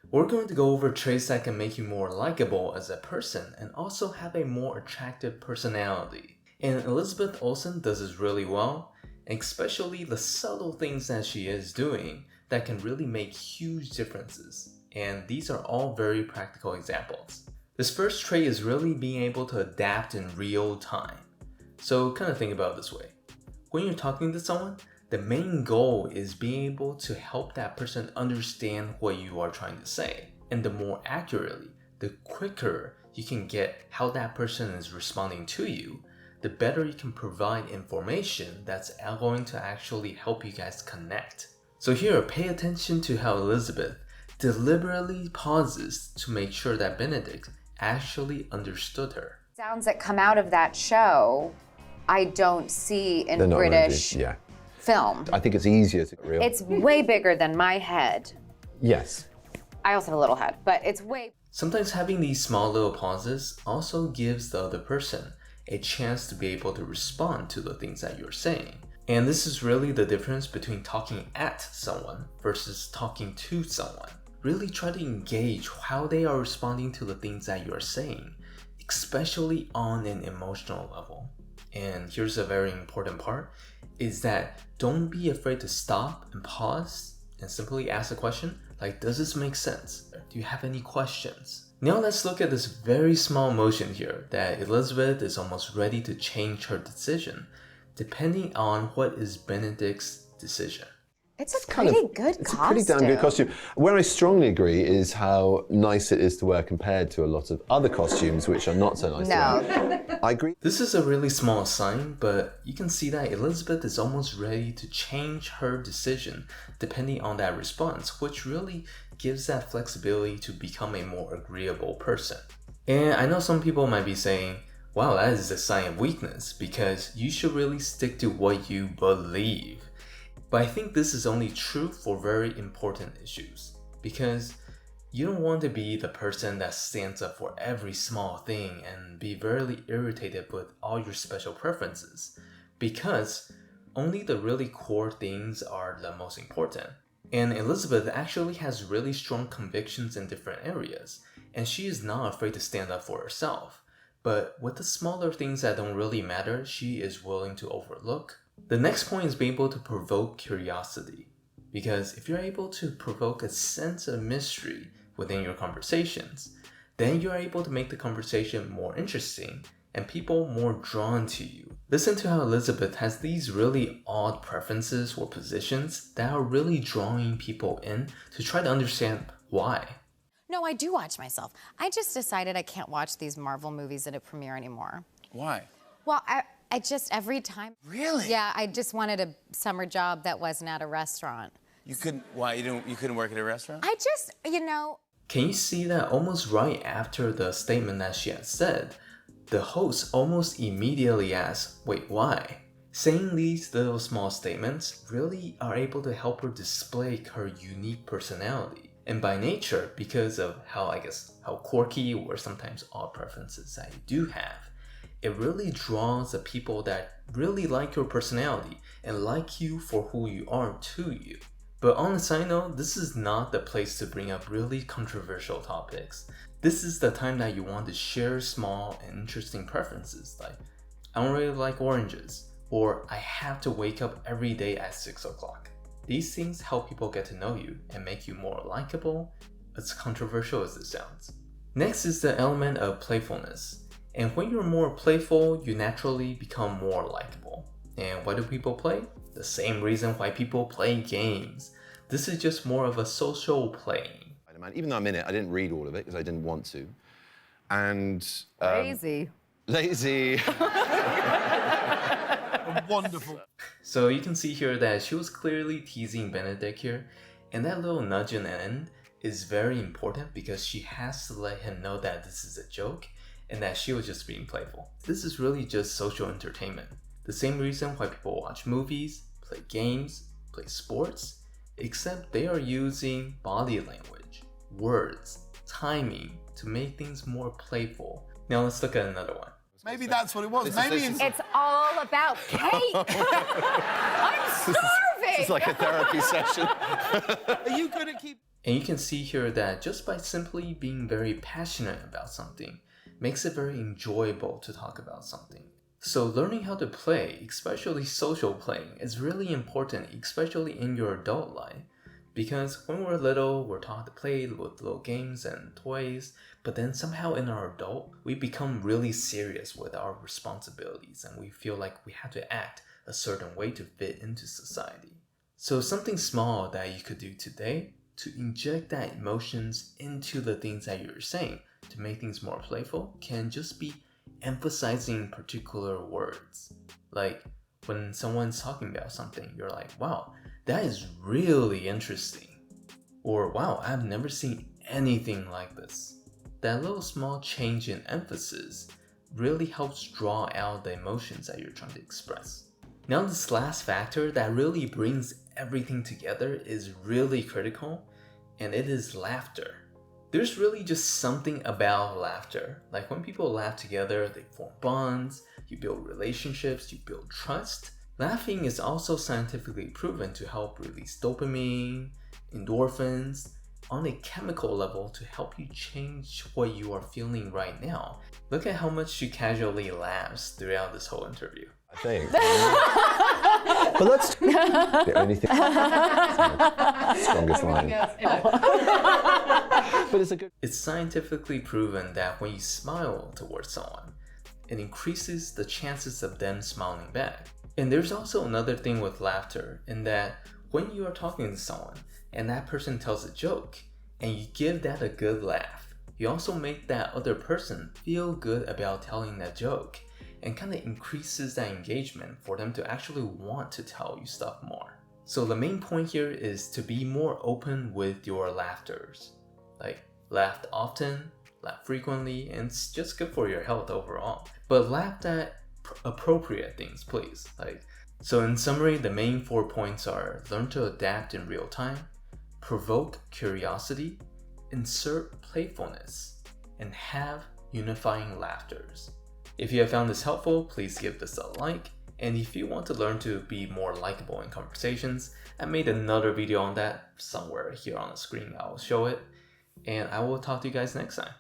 We're going to go over traits that can make you more likable as a person and also have a more attractive personality. And Elizabeth Olsen does this really well, and especially the subtle things that she is doing that can really make huge differences. And these are all very practical examples. This first trait is really being able to adapt in real time. So kind of think about it this way. When you're talking to someone, the main goal is being able to help that person understand what you are trying to say. And the more accurately, the quicker you can get how that person is responding to you, the better you can provide information that's going to actually help you guys connect. So here, pay attention to how Elizabeth deliberately pauses to make sure that Benedict actually understood her. Sounds that come out of that show, I don't see in British film. I think it's easier to real. It's way bigger than my head. Yes. I also have a little head, but it's way... Sometimes having these small little pauses also gives the other person a chance to be able to respond to the things that you're saying. And this is really the difference between talking at someone versus talking to someone. Really try to engage how they are responding to the things that you're saying, especially on an emotional level. And here's a very important part, is that don't be afraid to stop and pause and simply ask a question like, does this make sense? Do you have any questions? Now let's look at this very small motion here that Elizabeth is almost ready to change her decision depending on what is Benedict's decision. It's a pretty good costume. It's a pretty damn good costume. Where I strongly agree is how nice it is to wear compared to a lot of other costumes which are not so nice to wear. I agree. This is a really small sign, but you can see that Elizabeth is almost ready to change her decision depending on that response, which really gives that flexibility to become a more agreeable person. And I know some people might be saying, wow, that is a sign of weakness because you should really stick to what you believe. But I think this is only true for very important issues because you don't want to be the person that stands up for every small thing and be very irritated with all your special preferences because only the really core things are the most important. And Elizabeth actually has really strong convictions in different areas and she is not afraid to stand up for herself. But with the smaller things that don't really matter, she is willing to overlook. The next point is being able to provoke curiosity. Because if you're able to provoke a sense of mystery within your conversations, then you're able to make the conversation more interesting and people more drawn to you. Listen to how Elizabeth has these really odd preferences or positions that are really drawing people in to try to understand why. No, I do watch myself. I just decided I can't watch these Marvel movies at a premiere anymore. Why? Well, I just, every time... Really? Yeah, I just wanted a summer job that wasn't at a restaurant. You couldn't, why, you couldn't work at a restaurant? I just, you know... Can you see that almost right after the statement that she had said, the host almost immediately asks, wait, why? Saying these little small statements really are able to help her display her unique personality. And by nature, because of how quirky or sometimes odd preferences that you do have, it really draws the people that really like your personality and like you for who you are to you. But on a side note, this is not the place to bring up really controversial topics. This is the time that you want to share small and interesting preferences like, I don't really like oranges, or I have to wake up every day at 6 o'clock. These things help people get to know you and make you more likable, as controversial as this sounds. Next is the element of playfulness. And when you're more playful, you naturally become more likable. And why do people play? The same reason why people play games. This is just more of a social playing. Even though I'm in it, I didn't read all of it because I didn't want to. And... Lazy. Wonderful. So you can see here that she was clearly teasing Benedict here, and that little nudge in the end is very important because she has to let him know that this is a joke and that she was just being playful. This is really just social entertainment. The same reason why people watch movies, play games, play sports, except they are using body language, words, timing to make things more playful. Now let's look at another one. Maybe that's what it was. Maybe it's all about cake. I'm starving. It's like a therapy session. Are you good at keep... And you can see here that just by simply being very passionate about something makes it very enjoyable to talk about something. So learning how to play, especially social playing, is really important, especially in your adult life. Because when we're little, we're taught to play with little games and toys, but then somehow in our adult, we become really serious with our responsibilities and we feel like we have to act a certain way to fit into society. So something small that you could do today to inject that emotions into the things that you're saying to make things more playful can just be emphasizing particular words. Like when someone's talking about something, you're like, wow, that is really interesting. Or wow, I've never seen anything like this. That little small change in emphasis really helps draw out the emotions that you're trying to express. Now this last factor that really brings everything together is really critical, and it is laughter. There's really just something about laughter. Like when people laugh together, they form bonds, you build relationships, you build trust. Laughing is also scientifically proven to help release dopamine, endorphins, on a chemical level to help you change what you are feeling right now. Look at how much she casually laughs throughout this whole interview. I think. But that's the only thing. Strongest line. But It's scientifically proven that when you smile towards someone, it increases the chances of them smiling back. And there's also another thing with laughter in that when you are talking to someone and that person tells a joke and you give that a good laugh, you also make that other person feel good about telling that joke and kind of increases that engagement for them to actually want to tell you stuff more. So the main point here is to be more open with your laughters. Like laugh often, laugh frequently, and it's just good for your health overall. But laugh at appropriate things, please. So in summary, the main 4 points are: learn to adapt in real time, provoke curiosity, insert playfulness, and have unifying laughters. If you have found this helpful, please give this a like. And if you want to learn to be more likable in conversations, I made another video on that somewhere here on the screen. I will show it. And I will talk to you guys next time.